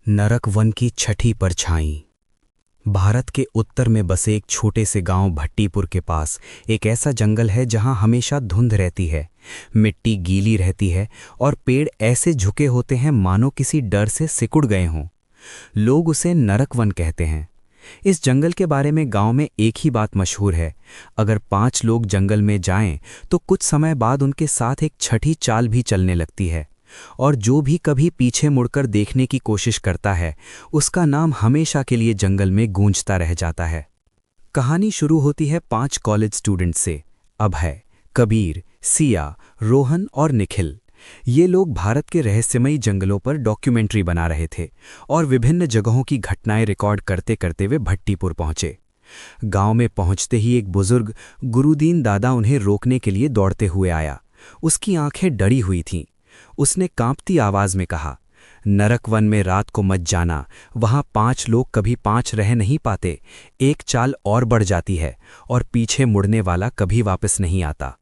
नरक वन की छठी परछाई। भारत के उत्तर में बसे एक छोटे से गांव भट्टीपुर के पास एक ऐसा जंगल है जहां हमेशा धुंध रहती है, मिट्टी गीली रहती है और पेड़ ऐसे झुके होते हैं मानो किसी डर से सिकुड़ गए हों। लोग उसे नरक वन कहते हैं। इस जंगल के बारे में गांव में एक ही बात मशहूर है, अगर 5 लोग जंगल में जाएं तो कुछ समय बाद उनके साथ एक छठी चाल भी चलने लगती है, और जो भी कभी पीछे मुड़कर देखने की कोशिश करता है उसका नाम हमेशा के लिए जंगल में गूंजता रह जाता है। कहानी शुरू होती है 5 कॉलेज स्टूडेंट्स से, अभय, कबीर, सिया, रोहन और निखिल। ये लोग भारत के रहस्यमयी जंगलों पर डॉक्यूमेंट्री बना रहे थे और विभिन्न जगहों की घटनाएं रिकॉर्ड करते करते वे भट्टीपुर पहुंचे। गांव में पहुंचते ही एक बुजुर्ग गुरुदीन दादा उन्हें रोकने के लिए दौड़ते हुए आया। उसकी आंखें डरी हुई थीं। उसने कांपती आवाज में कहा, नरक वन में रात को मत जाना, वहां 5 लोग कभी 5 रह नहीं पाते। एक चाल और बढ़ जाती है और पीछे मुड़ने वाला कभी वापस नहीं आता।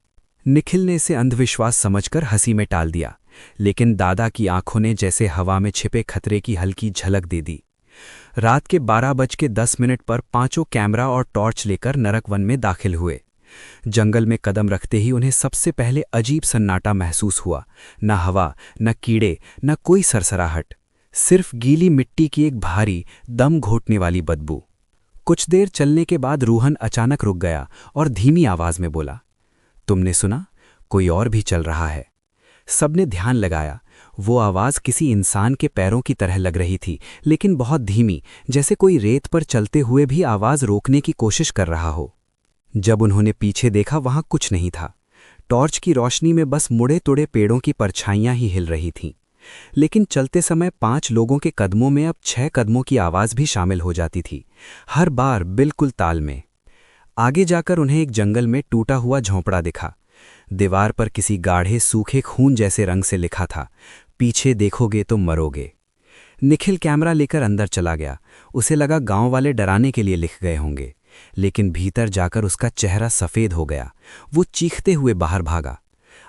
निखिल ने इसे अंधविश्वास समझकर हंसी में टाल दिया, लेकिन दादा की आंखों ने जैसे हवा में छिपे खतरे की हल्की झलक दे दी। रात के 12:10 पर 5 कैमरा और टॉर्च लेकर नरक वन में दाखिल हुए। जंगल में कदम रखते ही उन्हें सबसे पहले अजीब सन्नाटा महसूस हुआ। न हवा, न कीड़े, न कोई सरसराहट, सिर्फ गीली मिट्टी की एक भारी, दम घोटने वाली बदबू। कुछ देर चलने के बाद रोहन अचानक रुक गया और धीमी आवाज में बोला, तुमने सुना? कोई और भी चल रहा है। सबने ध्यान लगाया। वो आवाज किसी इंसान के पैरों की तरह लग रही थी, लेकिन बहुत धीमी, जैसे कोई रेत पर चलते हुए भी आवाज रोकने की कोशिश कर रहा हो। जब उन्होंने पीछे देखा, वहां कुछ नहीं था। टॉर्च की रोशनी में बस मुड़े तुड़े पेड़ों की परछाइयां ही हिल रही थीं। लेकिन चलते समय 5 लोगों के कदमों में अब 6 कदमों की आवाज भी शामिल हो जाती थी, हर बार बिल्कुल ताल में। आगे जाकर उन्हें एक जंगल में टूटा हुआ झोंपड़ा दिखा। दीवार पर किसी गाढ़े सूखे खून जैसे रंग से लिखा था, पीछे देखोगे तो मरोगे। निखिल कैमरा लेकर अंदर चला गया। उसे लगा गांव वाले डराने के लिए लिख गए होंगे, लेकिन भीतर जाकर उसका चेहरा सफेद हो गया। वो चीखते हुए बाहर भागा।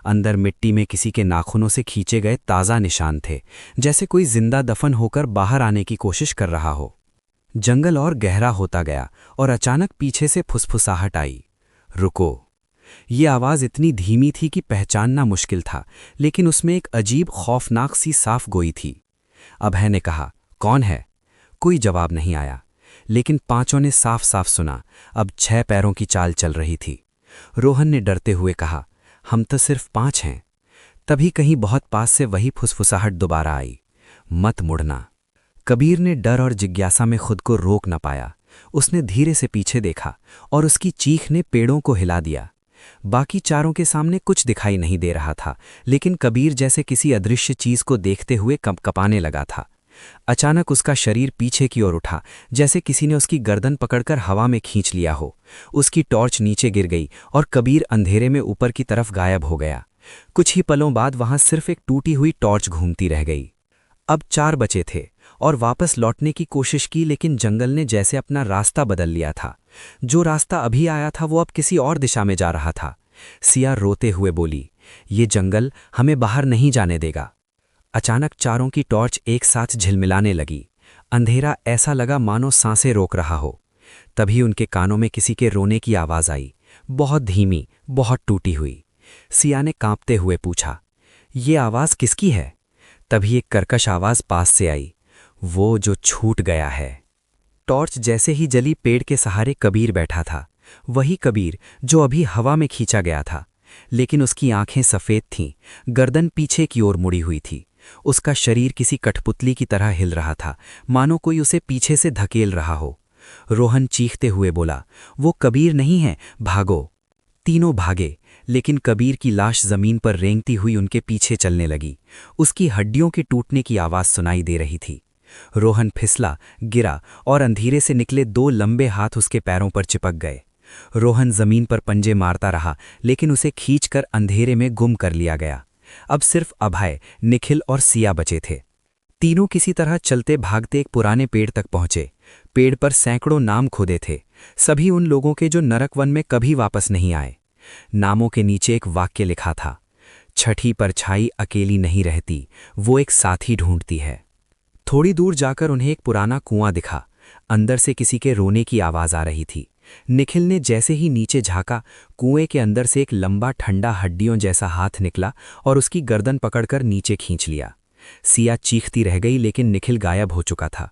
अंदर मिट्टी में किसी के नाखूनों से खींचे गए ताज़ा निशान थे, जैसे कोई जिंदा दफन होकर बाहर आने की कोशिश कर रहा हो। जंगल और गहरा होता गया और अचानक पीछे से फुसफुसाहट आई, रुको। ये आवाज़ इतनी धीमी थी कि पहचानना मुश्किल था, लेकिन उसमें एक अजीब खौफनाक सी साफ गोई थी। अभय ने कहा, कौन है? कोई जवाब नहीं आया, लेकिन 5 ने साफ साफ सुना। अब 6 पैरों की चाल चल रही थी। रोहन ने डरते हुए कहा, हम तो सिर्फ 5 हैं। तभी कहीं बहुत पास से वही फुसफुसाहट दोबारा आई, मत मुड़ना। कबीर ने डर और जिज्ञासा में खुद को रोक न पाया। उसने धीरे से पीछे देखा और उसकी चीख ने पेड़ों को हिला दिया। बाकी चारों के सामने कुछ दिखाई नहीं दे रहा था, लेकिन कबीर जैसे किसी अदृश्य चीज को देखते हुए कंपकपाने लगा था। अचानक उसका शरीर पीछे की ओर उठा, जैसे किसी ने उसकी गर्दन पकड़कर हवा में खींच लिया हो। उसकी टॉर्च नीचे गिर गई और कबीर अंधेरे में ऊपर की तरफ गायब हो गया। कुछ ही पलों बाद वहां सिर्फ एक टूटी हुई टॉर्च घूमती रह गई। अब 4 बचे थे और वापस लौटने की कोशिश की, लेकिन जंगल ने जैसे अपना रास्ता बदल लिया था। जो रास्ता अभी आया था वो अब किसी और दिशा में जा रहा था। सिया रोते हुए बोली, ये जंगल हमें बाहर नहीं जाने देगा। अचानक चारों की टॉर्च एक साथ झिलमिलाने लगी। अंधेरा ऐसा लगा मानो सांसें रोक रहा हो। तभी उनके कानों में किसी के रोने की आवाज आई, बहुत धीमी, बहुत टूटी हुई। सिया ने कांपते हुए पूछा, ये आवाज किसकी है? तभी एक कर्कश आवाज पास से आई, वो जो छूट गया है। टॉर्च जैसे ही जली, पेड़ के सहारे कबीर बैठा था। वही कबीर जो अभी हवा में खींचा गया था, लेकिन उसकी आंखें सफेद थीं, गर्दन पीछे की ओर मुड़ी हुई थी। उसका शरीर किसी कठपुतली की तरह हिल रहा था, मानो कोई उसे पीछे से धकेल रहा हो। रोहन चीखते हुए बोला, वो कबीर नहीं है, भागो। तीनों भागे, लेकिन कबीर की लाश जमीन पर रेंगती हुई उनके पीछे चलने लगी। उसकी हड्डियों के टूटने की आवाज सुनाई दे रही थी। रोहन फिसला, गिरा और अंधेरे से निकले 2 लंबे हाथ उसके पैरों पर चिपक गए। रोहन जमीन पर पंजे मारता रहा, लेकिन उसे खींचकर अंधेरे में गुम कर लिया गया। अब सिर्फ अभय, निखिल और सिया बचे थे। तीनों किसी तरह चलते भागते एक पुराने पेड़ तक पहुंचे। पेड़ पर सैकड़ों नाम खुदे थे, सभी उन लोगों के जो नरक वन में कभी वापस नहीं आए। नामों के नीचे एक वाक्य लिखा था, छठी परछाई अकेली नहीं रहती, वो एक साथी ढूंढती है। थोड़ी दूर जाकर उन्हें एक पुराना कुआं दिखा। अंदर से किसी के रोने की आवाज आ रही थी। निखिल ने जैसे ही नीचे झांका, कुएं के अंदर से एक लंबा ठंडा हड्डियों जैसा हाथ निकला और उसकी गर्दन पकड़कर नीचे खींच लिया। सिया चीखती रह गई, लेकिन निखिल गायब हो चुका था।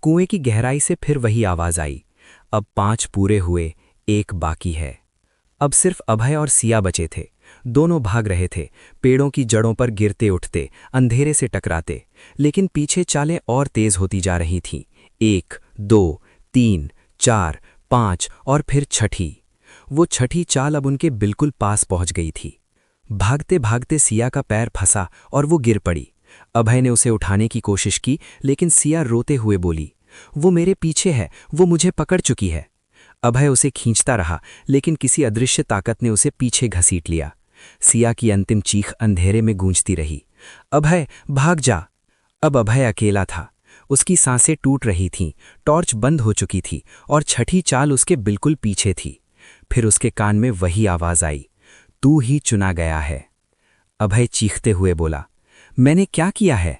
कुएं की गहराई से फिर वही आवाज आई, अब 5 पूरे हुए, 1 बाकी है। अब सिर्फ अभय और सिया बचे थे। दोनों भाग रहे थे, पेड़ों की जड़ों पर गिरते उठते, अंधेरे से टकराते, लेकिन पीछे चालें और तेज होती जा रही थीं। 1, 2, 3, 4, 5 और फिर छठी। वो छठी चाल अब उनके बिल्कुल पास पहुंच गई थी। भागते भागते सिया का पैर फंसा और वो गिर पड़ी। अभय ने उसे उठाने की कोशिश की, लेकिन सिया रोते हुए बोली, वो मेरे पीछे है, वो मुझे पकड़ चुकी है। अभय उसे खींचता रहा, लेकिन किसी अदृश्य ताकत ने उसे पीछे घसीट लिया। सिया की अंतिम चीख अंधेरे में गूंजती रही, अभय भाग जा। अब अभय अकेला था। उसकी सांसें टूट रही थीं, टॉर्च बंद हो चुकी थी और छठी चाल उसके बिल्कुल पीछे थी। फिर उसके कान में वही आवाज आई, तू ही चुना गया है। अभय चीखते हुए बोला, मैंने क्या किया है?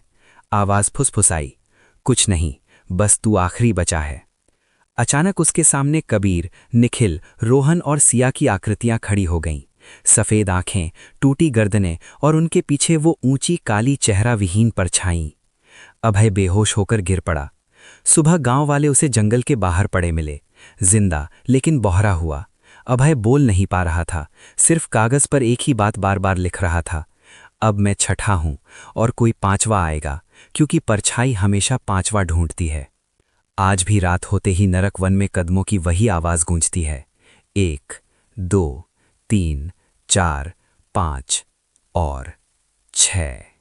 आवाज फुसफुसाई, कुछ नहीं, बस तू आखिरी बचा है। अचानक उसके सामने कबीर, निखिल, रोहन और सिया की आकृतियां खड़ी हो गईं। सफ़ेद आंखें, टूटी गर्दनें और उनके पीछे वो ऊंची काली चेहरा विहीन परछाईं। अभय बेहोश होकर गिर पड़ा। सुबह गांव वाले उसे जंगल के बाहर पड़े मिले, जिंदा लेकिन बहरा हुआ। अभय बोल नहीं पा रहा था, सिर्फ कागज पर एक ही बात बार बार लिख रहा था, अब मैं छठा हूं और कोई 5वां आएगा, क्योंकि परछाई हमेशा 5वां ढूंढती है। आज भी रात होते ही नरक वन में कदमों की वही आवाज गूंजती है, 1, 2, 3, 4, 5 और 6।